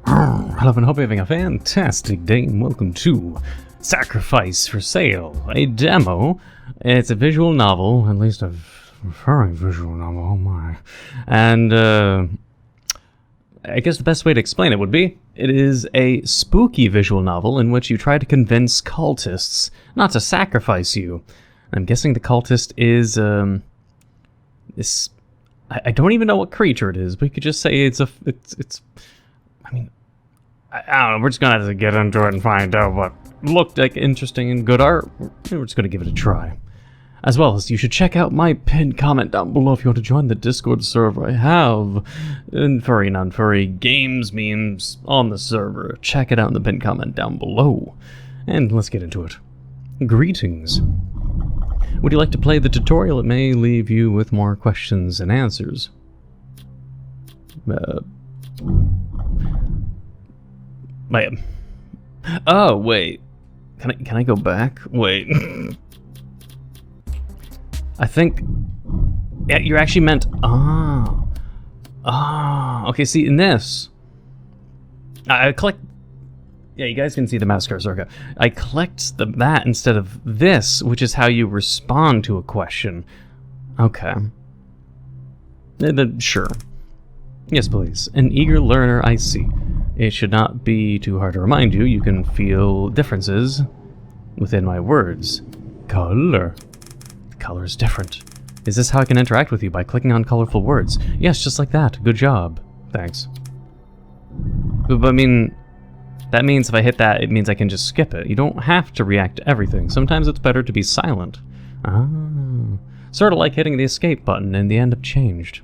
Hello and hope you're having a fantastic day and welcome to Sacrifice for Sale, a demo. It's a visual novel, at least a very visual novel, oh my. And I guess the best way to explain it would be, it is a spooky visual novel in which you try to convince cultists not to sacrifice you. I'm guessing the cultist is this, I don't even know what creature it is, but you could just say it's I mean, I don't know, we're just gonna have to get into it and find out what looked like interesting and good art. We're just gonna give it a try. As well as you should check out my pinned comment down below if you want to join the Discord server. I have furry, non-furry games memes on the server. Check it out in the pinned comment down below. And let's get into it. Greetings. Would you like to play the tutorial? It may leave you with more questions and answers. Oh, wait. Can I go back? Wait. I think... Yeah, you're actually meant... okay, see, in this... I clicked... Yeah, you guys can see the mouse cursor. Okay. I clicked that instead of this, which is how you respond to a question. Okay. Sure. Yes, please. An eager learner, I see. It should not be too hard to remind you. You can feel differences within my words. Color. The color is different. Is this how I can interact with you? By clicking on colorful words? Yes, just like that. Good job. Thanks. But I mean, that means if I hit that, it means I can just skip it. You don't have to react to everything. Sometimes it's better to be silent. Sort of like hitting the escape button and the end up changed.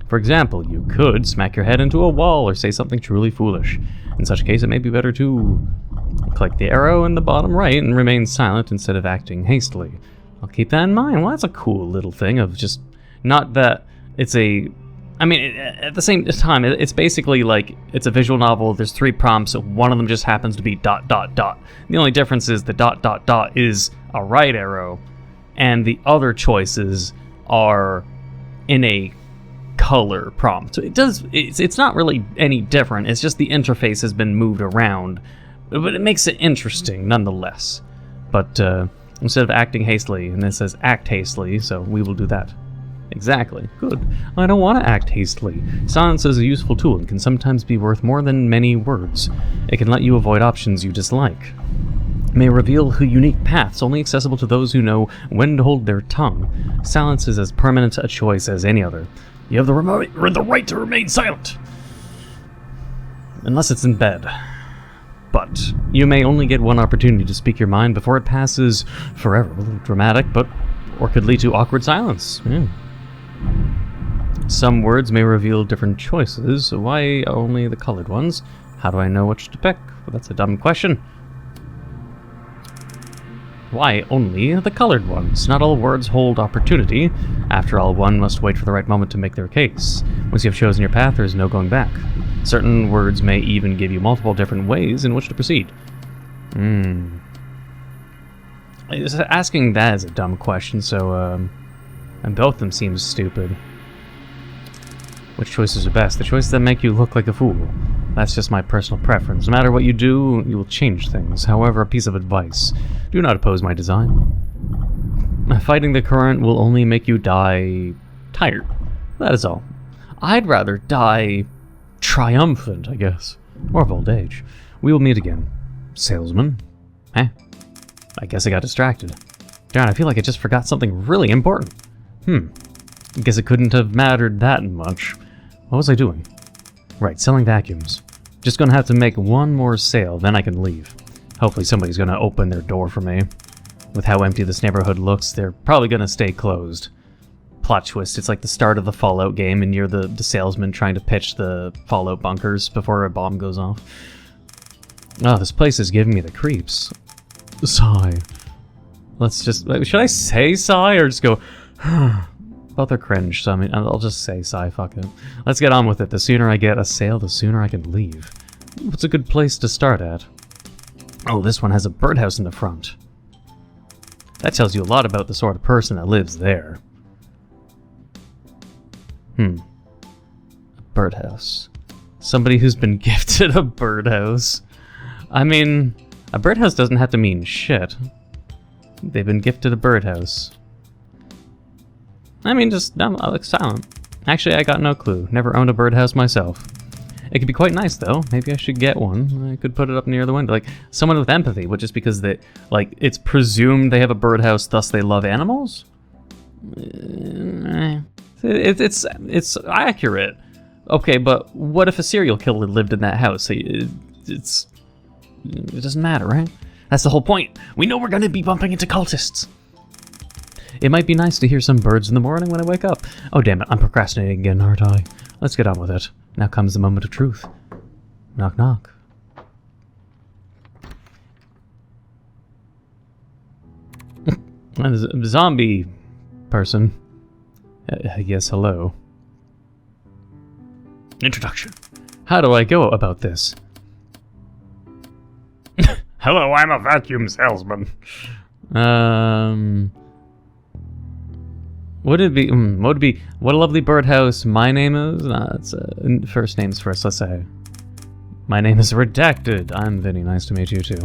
For example, you could smack your head into a wall or say something truly foolish. In such case, it may be better to click the arrow in the bottom right and remain silent instead of acting hastily. I'll keep that in mind. Well, that's a cool little thing of just... Not that it's a... I mean, at the same time, it's basically like, it's a visual novel, there's 3 prompts, so one of them just happens to be ... The only difference is the ... is a right arrow, and the other choices are in a color prompt. So it's not really any different, it's just the interface has been moved around, but it makes it interesting nonetheless. But instead of acting hastily, and it says act hastily, so we will do that. Exactly. Good. I don't want to act hastily. Silence is a useful tool and can sometimes be worth more than many words. It can let you avoid options you dislike. It may reveal unique paths only accessible to those who know when to hold their tongue. Silence is as permanent a choice as any other. You have the right to remain silent. Unless it's in bed. But you may only get one opportunity to speak your mind before it passes forever. A little dramatic, but... Or could lead to awkward silence. Yeah. Some words may reveal different choices. Why only the colored ones? How do I know which to pick? Well, that's a dumb question. Why only the colored ones? Not all words hold opportunity. After all, one must wait for the right moment to make their case. Once you have chosen your path, there is no going back. Certain words may even give you multiple different ways in which to proceed. Asking that is a dumb question, so, and both of them seem stupid. Which choices are best? The choices that make you look like a fool. That's just my personal preference. No matter what you do, you will change things. However, a piece of advice. Do not oppose my design. Fighting the current will only make you die tired. That is all. I'd rather die triumphant, I guess. Or of old age. We will meet again. Salesman? Eh? I guess I got distracted. Darn, I feel like I just forgot something really important. Guess it couldn't have mattered that much. What was I doing? Right, selling vacuums. Just gonna have to make one more sale, then I can leave. Hopefully somebody's gonna open their door for me. With how empty this neighborhood looks, they're probably gonna stay closed. Plot twist, it's like the start of the Fallout game and you're the salesman trying to pitch the Fallout bunkers before a bomb goes off. Oh, this place is giving me the creeps. Sigh. Let's just... Should I say sigh or just go... Both are cringe, so I mean, I'll just say sigh, fuck it. Let's get on with it. The sooner I get a sale, the sooner I can leave. What's a good place to start at? Oh, this one has a birdhouse in the front. That tells you a lot about the sort of person that lives there. A birdhouse. Somebody who's been gifted a birdhouse. I mean, a birdhouse doesn't have to mean shit. They've been gifted a birdhouse. I mean, just, I look silent. Actually, I got no clue. Never owned a birdhouse myself. It could be quite nice, though. Maybe I should get one. I could put it up near the window. Like, someone with empathy, but just because they, like, it's presumed they have a birdhouse, thus they love animals? It's accurate. Okay, but what if a serial killer lived in that house? It doesn't matter, right? That's the whole point. We know we're going to be bumping into cultists. It might be nice to hear some birds in the morning when I wake up. Oh, damn it. I'm procrastinating again, aren't I? Let's get on with it. Now comes the moment of truth. Knock, knock. Zombie person. Yes, hello. Introduction. How do I go about this? Hello, I'm a vacuum salesman. Would it be? What a lovely birdhouse. My name is. It's first names first. Let's say. My name is Redacted. I'm Vinny. Nice to meet you too.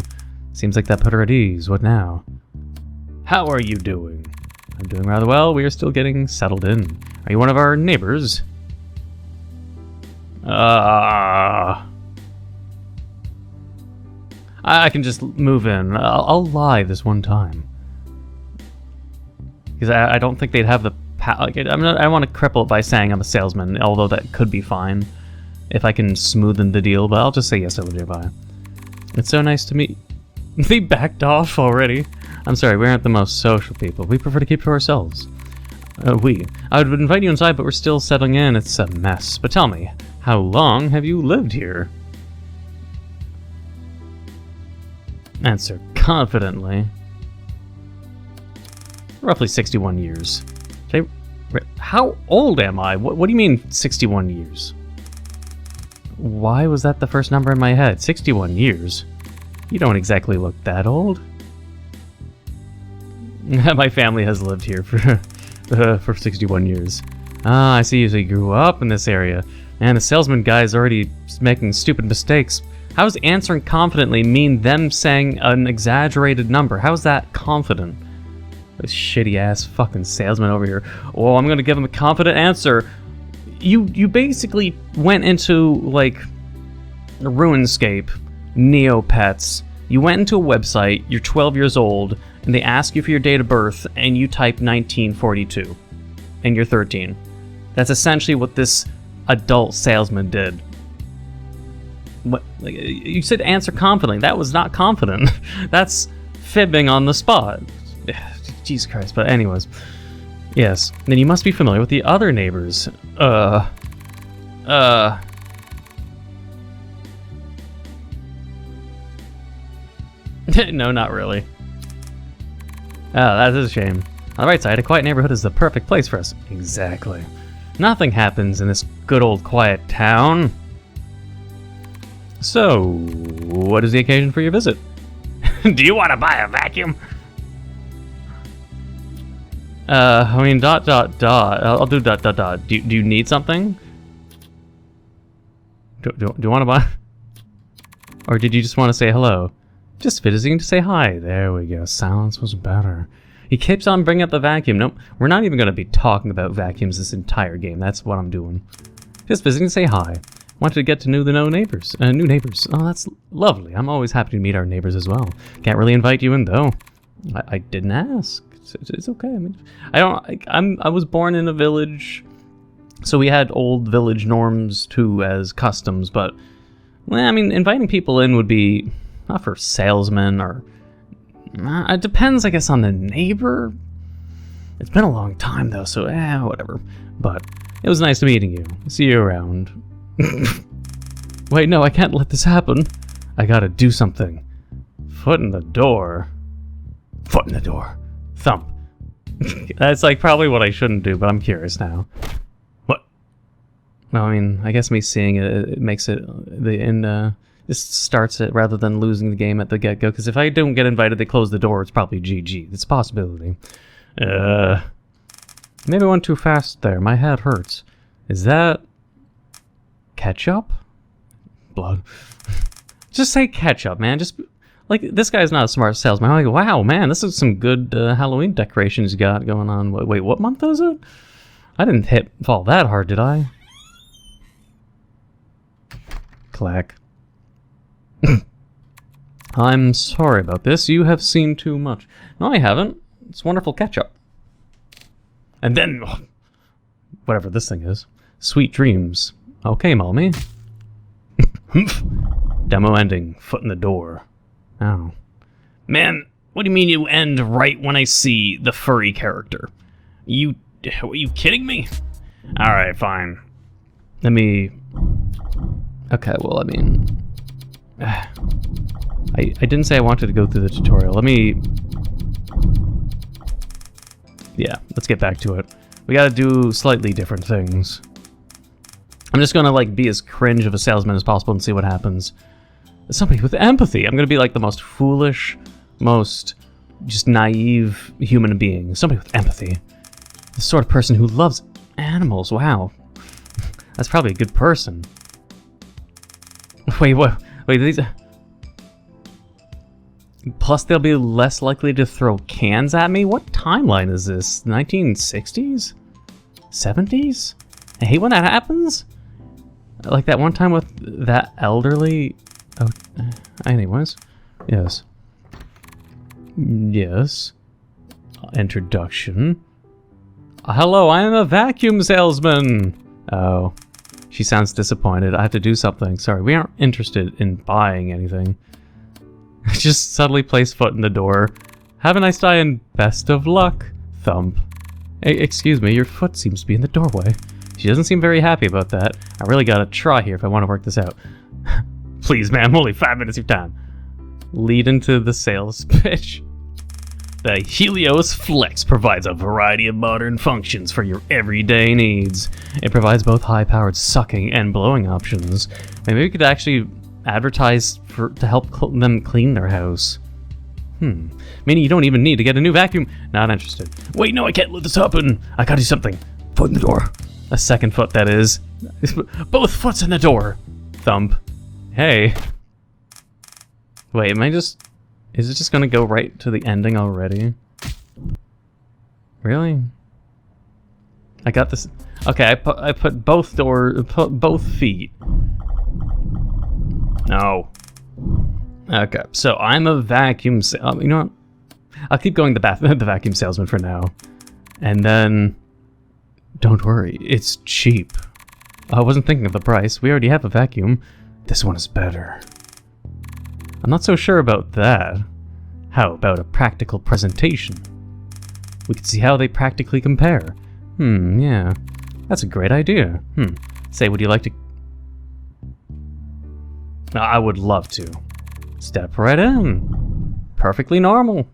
Seems like that put her at ease. What now? How are you doing? I'm doing rather well. We are still getting settled in. Are you one of our neighbors? I can just move in. I'll lie this one time. Because I don't think they'd have the I want to cripple it by saying I'm a salesman, although that could be fine if I can smoothen the deal, but I'll just say yes, I will do bye. It's so nice to meet. They backed off already. I'm sorry, we aren't the most social people. We prefer to keep to ourselves. I would invite you inside, but we're still settling in. It's a mess. But tell me, how long have you lived here? Answer confidently. Roughly 61 years. How old am I? What do you mean 61 years? Why was that the first number in my head? 61 years? You don't exactly look that old. My family has lived here for 61 years. Ah, I see you. So you grew up in this area. And the salesman guy is already making stupid mistakes. How does answering confidently mean them saying an exaggerated number? How is that confident? This shitty ass fucking salesman over here. Oh, I'm gonna give him a confident answer. You basically went into like RuneScape, Neopets. You went into a website, you're 12 years old, and they ask you for your date of birth, and you type 1942, and you're 13. That's essentially what this adult salesman did. What? Like, you said answer confidently. That was not confident. That's fibbing on the spot. Jesus Christ. But anyways, yes. Then you must be familiar with the other neighbors. No, not really. Oh, that is a shame. On the right side, a quiet neighborhood is the perfect place for us. Exactly. Nothing happens in this good old quiet town. So, what is the occasion for your visit? Do you want to buy a vacuum? I mean, ... I'll do ... Do you need something? Do you want to buy? Or did you just want to say hello? Just visiting to say hi. There we go. Silence was better. He keeps on bringing up the vacuum. Nope, we're not even going to be talking about vacuums this entire game. That's what I'm doing. Just visiting to say hi. Wanted to get to know the new neighbors. Oh, that's lovely. I'm always happy to meet our neighbors as well. Can't really invite you in though. I didn't ask. It's okay. I mean, I was born in a village, so we had old village norms too as customs. But well, I mean, inviting people in would be not for salesmen or. It depends, I guess, on the neighbor. It's been a long time though, so whatever. But it was nice meeting you. See you around. Wait, no, I can't let this happen. I gotta do something. Foot in the door. Foot in the door. Thump. That's like probably what I shouldn't do, but I'm curious now. What? Well, I mean, I guess me seeing it makes it just starts it rather than losing the game at the get-go. Because if I don't get invited, they close the door. It's probably GG. It's a possibility. Maybe I went too fast there. My head hurts. Is that ketchup? blood. Just say ketchup, man. Just like, this guy's not a smart salesman. I'm like, wow, man, this is some good Halloween decorations you got going on. Wait, what month is it? I didn't fall that hard, did I? Clack. I'm sorry about this. You have seen too much. No, I haven't. It's wonderful ketchup. And then, whatever this thing is. Sweet dreams. Okay, Mommy. Demo ending. Foot in the door. Oh. Man, what do you mean you end right when I see the furry character? Are you kidding me? Alright, fine. Let me... Okay, well, I mean... I didn't say I wanted to go through the tutorial. Let me... Yeah, let's get back to it. We gotta do slightly different things. I'm just gonna, like, be as cringe of a salesman as possible and see what happens. Somebody with empathy. I'm gonna be, like, the most foolish, most just naive human being. Somebody with empathy. The sort of person who loves animals. Wow. That's probably a good person. Wait, what? Wait, these... Plus, they'll be less likely to throw cans at me? What timeline is this? 1960s? 70s? I hate when that happens. Like that one time with that elderly... Oh, anyways. Yes. Yes. Introduction. Hello, I am a vacuum salesman! Oh. She sounds disappointed. I have to do something. Sorry, we aren't interested in buying anything. Just subtly place foot in the door. Have a nice day and best of luck. Thump. Hey, excuse me, your foot seems to be in the doorway. She doesn't seem very happy about that. I really gotta try here if I want to work this out. Please, ma'am, only 5 minutes of your time. Lead into the sales pitch. The Helios Flex provides a variety of modern functions for your everyday needs. It provides both high-powered sucking and blowing options. Maybe we could actually advertise to help them clean their house. Meaning you don't even need to get a new vacuum. Not interested. Wait, no, I can't let this happen. I gotta do something. Foot in the door. A second foot, that is. Both foots in the door. Thump. Hey. Wait, am I just... Is it just gonna go right to the ending already? Really? I got this... Okay, I put both feet. No. Okay, so I'm a vacuum you know what? I'll keep going the vacuum salesman for now. And then... Don't worry, it's cheap. I wasn't thinking of the price. We already have a vacuum. This one is better. I'm not so sure about that. How about a practical presentation? We can see how they practically compare. Yeah. That's a great idea. Say, would you like to... I would love to. Step right in. Perfectly normal.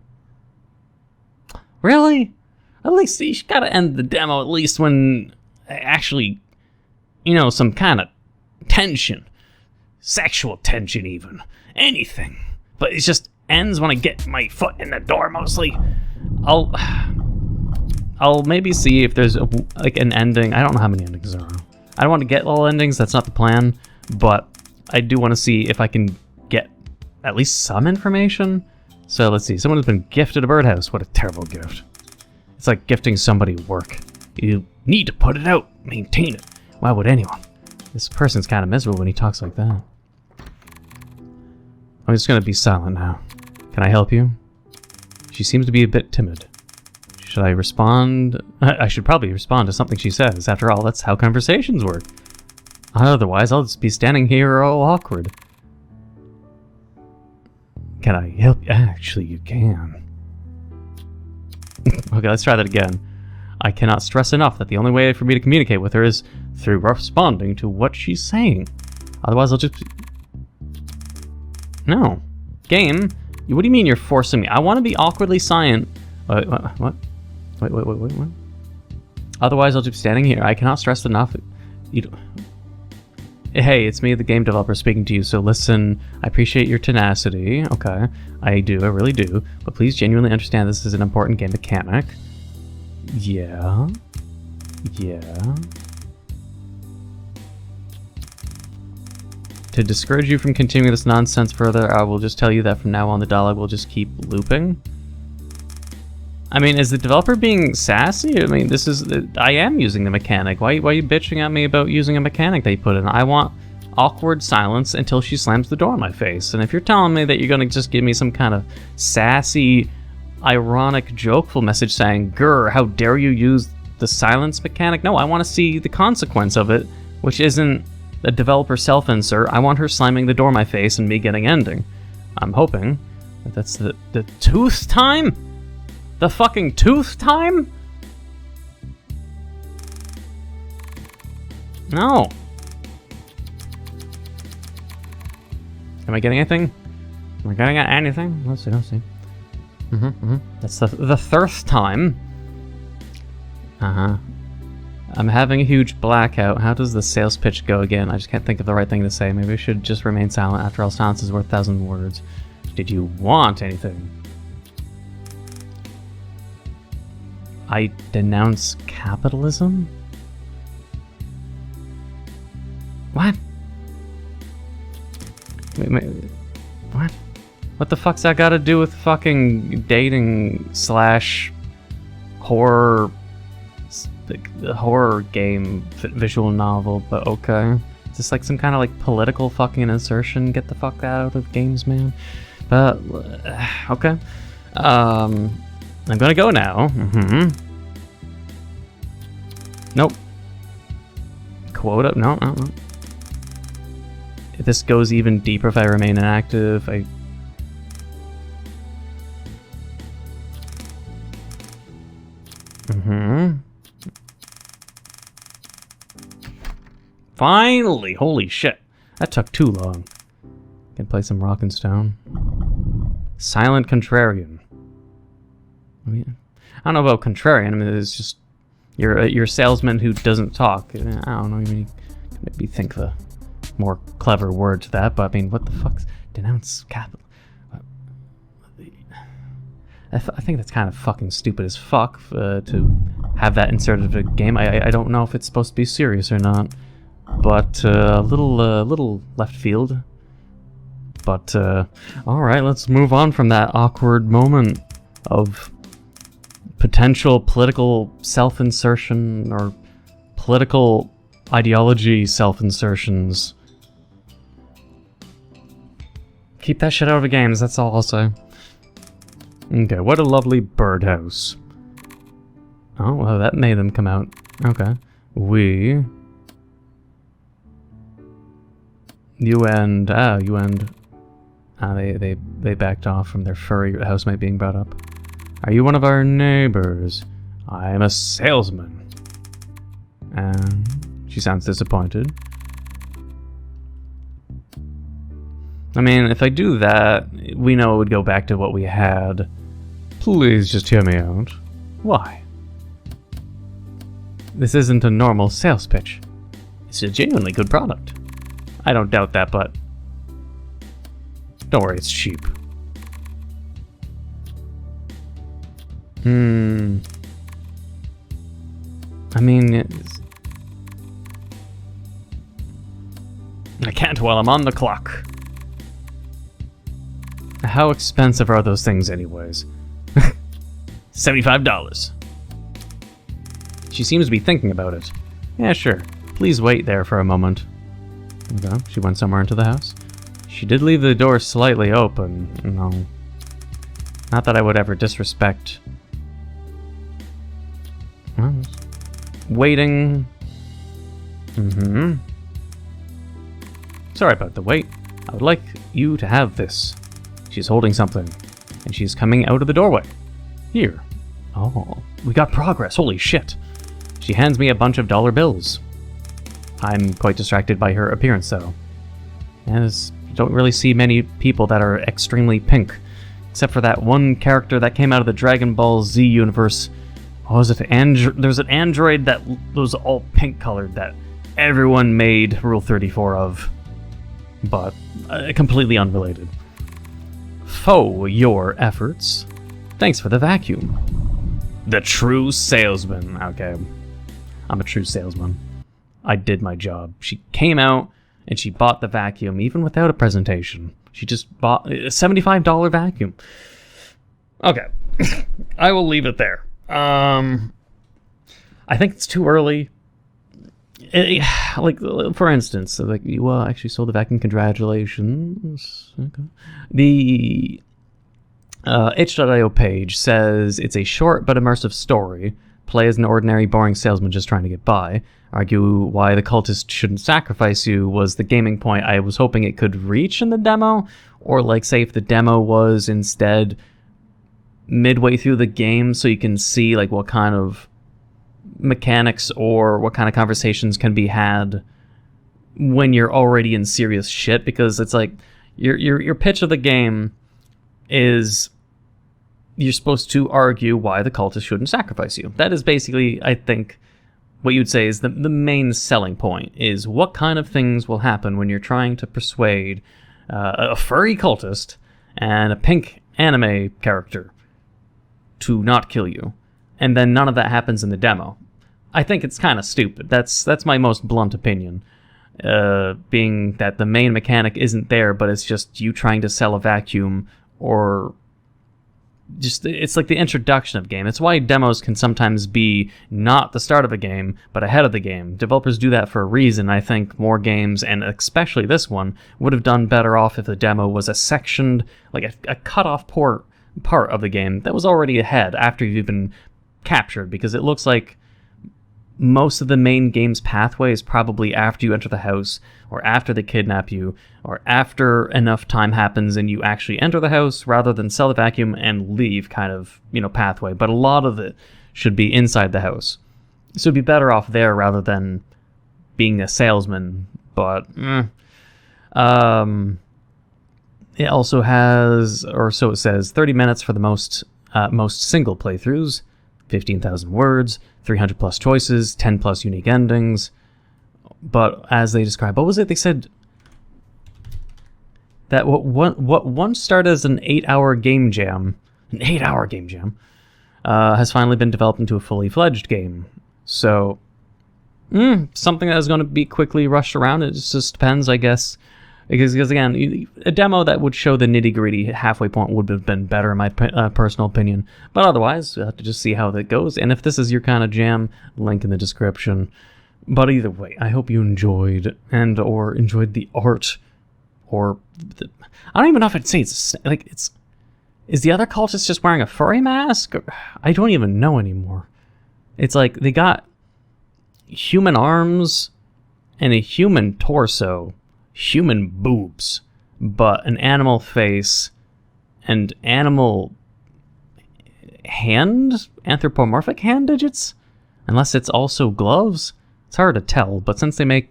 Really? At least you gotta end the demo at least when actually, you know, some kind of tension. Sexual tension even. Anything. But it just ends when I get my foot in the door mostly. I'll maybe see if there's like an ending. I don't know how many endings there are. I don't want to get all endings, that's not the plan. But I do want to see if I can get at least some information. So let's see. Someone has been gifted a birdhouse. What a terrible gift. It's like gifting somebody work. You need to put it out. Maintain it. Why would anyone? This person's kind of miserable when he talks like that. I'm just going to be silent now. Can I help you? She seems to be a bit timid. Should I respond? I should probably respond to something she says. After all, that's how conversations work. Otherwise, I'll just be standing here all awkward. Can I help you? Actually, you can. Okay, let's try that again. I cannot stress enough that the only way for me to communicate with her is through responding to what she's saying. Otherwise, I'll just... No. Game? What do you mean you're forcing me? I want to be awkwardly silent. What? Wait. Otherwise, I'll just be standing here. I cannot stress enough. Hey, it's me, the game developer, speaking to you, so listen, I appreciate your tenacity. Okay, I really do. But please genuinely understand this is an important game mechanic. Yeah. to discourage you from continuing this nonsense further, I will just tell you that from now on the dialogue will just keep looping. I mean, is the developer being sassy? I mean, I am using the mechanic. Why are you bitching at me about using a mechanic they put in? I want awkward silence until she slams the door in my face. And if you're telling me that you're gonna just give me some kind of sassy, ironic, jokeful message saying, "Grr, how dare you use the silence mechanic?" No, I want to see the consequence of it, which isn't the developer self-insert. I want her slamming the door in my face and me getting ending. I'm hoping that that's the tooth time? The fucking tooth time? No. Am I getting anything? Am I getting at anything? Let's see. That's the third time. I'm having a huge blackout. How does the sales pitch go again? I just can't think of the right thing to say. Maybe I should just remain silent. After all, silence is worth 1,000 words. Did you want anything? I denounce capitalism? What? Wait, what? What the fuck's that got to do with fucking dating / horror, the horror game visual novel? But okay, is this like some kind of like political fucking insertion? Get the fuck out of games, man. But okay, I'm gonna go now. Nope. Quota? No. If this goes even deeper if I remain inactive, Finally! Holy shit. That took too long. Can play some Rock and Stone. Silent Contrarian. I don't know about Contrarian. I mean, it's just... You're a salesman who doesn't talk. I don't know. You can maybe think of a more clever word to that, but I mean, what the fuck's... Denounce capital... I think that's kind of fucking stupid as fuck to have that inserted into a game. I don't know if it's supposed to be serious or not, but a little left field. But all right, let's move on from that awkward moment of potential political self-insertion or political ideology self-insertions. Keep that shit out of the games. That's all I'll say. Okay, what a lovely birdhouse. Oh, well, that made them come out. Okay. They backed off from their furry housemate being brought up. Are you one of our neighbors? I am a salesman. And she sounds disappointed. I mean, if I do that, we know it would go back to what we had. Please just hear me out. Why? This isn't a normal sales pitch. It's a genuinely good product. I don't doubt that, but... Don't worry, it's cheap. I mean, I can't while I'm on the clock. How expensive are those things anyways? $75. She seems to be thinking about it. Yeah, sure. Please wait there for a moment. Okay, she went somewhere into the house. She did leave the door slightly open. No. Not that I would ever disrespect... Well, waiting. Sorry about the wait. I would like you to have this. She's holding something, and she's coming out of the doorway. Here. Oh, we got progress. Holy shit. She hands me a bunch of dollar bills. I'm quite distracted by her appearance, though. As you don't really see many people that are extremely pink, except for that one character that came out of the Dragon Ball Z universe. What was it? There's an android that was all pink colored that everyone made Rule 34 of, but completely unrelated. For your efforts. Thanks for the vacuum. The true salesman. Okay. I'm a true salesman. I did my job. She came out and she bought the vacuum even without a presentation. She just bought a $75 vacuum. Okay. I will leave it there. I think it's too early. Like, for instance, like, you actually sold the vacuum. Congratulations. Okay. The itch.io page says it's a short but immersive story. Play as an ordinary, boring salesman just trying to get by. Argue why the cultist shouldn't sacrifice you was the gaming point I was hoping it could reach in the demo. Or, like, say if the demo was instead midway through the game so you can see, like, what kind of mechanics or what kind of conversations can be had when you're already in serious shit. Because it's like, your pitch of the game is you're supposed to argue why the cultist shouldn't sacrifice you. That is basically, I think, what you'd say is the main selling point, is what kind of things will happen when you're trying to persuade a furry cultist and a pink anime character to not kill you. And then none of that happens in the demo. I think it's kind of stupid. That's my most blunt opinion. Being that the main mechanic isn't there, but it's just you trying to sell a vacuum, or just, it's like the introduction of the game. It's why demos can sometimes be not the start of a game, but ahead of the game. Developers do that for a reason. I think more games, and especially this one, would have done better off if the demo was a sectioned, like a cut-off part of the game that was already ahead after you've been captured, because it looks like most of the main game's pathway is probably after you enter the house, or after they kidnap you, or after enough time happens and you actually enter the house, rather than sell the vacuum and leave kind of, pathway. But a lot of it should be inside the house. So it'd be better off there rather than being a salesman. But, it also has, or so it says, 30 minutes for the most single playthroughs, 15,000 words, 300 plus choices, 10 plus unique endings. But as they describe, what was it? They said that what once started as an 8-hour game jam, has finally been developed into a fully fledged game. So, something that is going to be quickly rushed around. It just depends, I guess. Because again, a demo that would show the nitty-gritty halfway point would have been better, in my personal opinion. But otherwise, we'll have to just see how that goes. And if this is your kind of jam, link in the description. But either way, I hope you enjoyed the art, or I don't even know if I'd say it's like it's. Is the other cultist just wearing a furry mask? I don't even know anymore. It's like they got human arms and a human torso. Human boobs, but an animal face and animal hand, anthropomorphic hand digits, unless it's also gloves. It's hard to tell, but since they make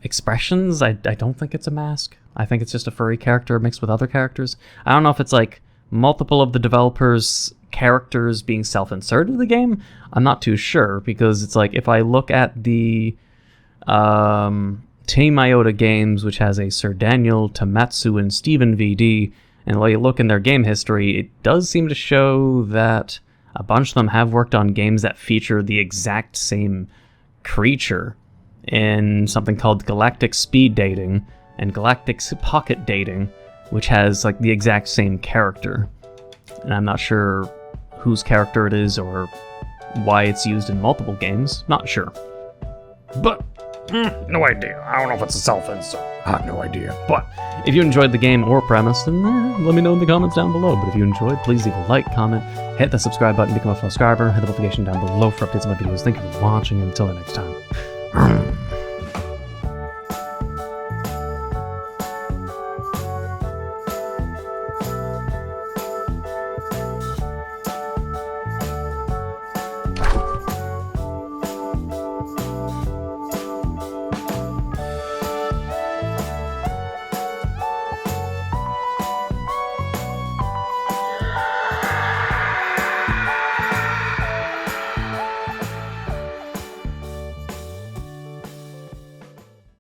expressions, I don't think it's a mask. I think it's just a furry character mixed with other characters. I don't know if it's like multiple of the developers' characters being self-inserted in the game. I'm not too sure, because it's like, if I look at the Team Iota Games, which has a Sir Daniel, Tamatsu, and Steven VD, and when you look in their game history, it does seem to show that a bunch of them have worked on games that feature the exact same creature in something called Galactic Speed Dating and Galactic Pocket Dating, which has like the exact same character. And I'm not sure whose character it is or why it's used in multiple games. Not sure. But no idea. I don't know if it's a self-insert. I have no idea. But if you enjoyed the game or premise, then let me know in the comments down below. But if you enjoyed, please leave a like, comment, hit the subscribe button to become a full subscriber, hit the notification down below for updates on my videos. Thank you for watching, and until the next time.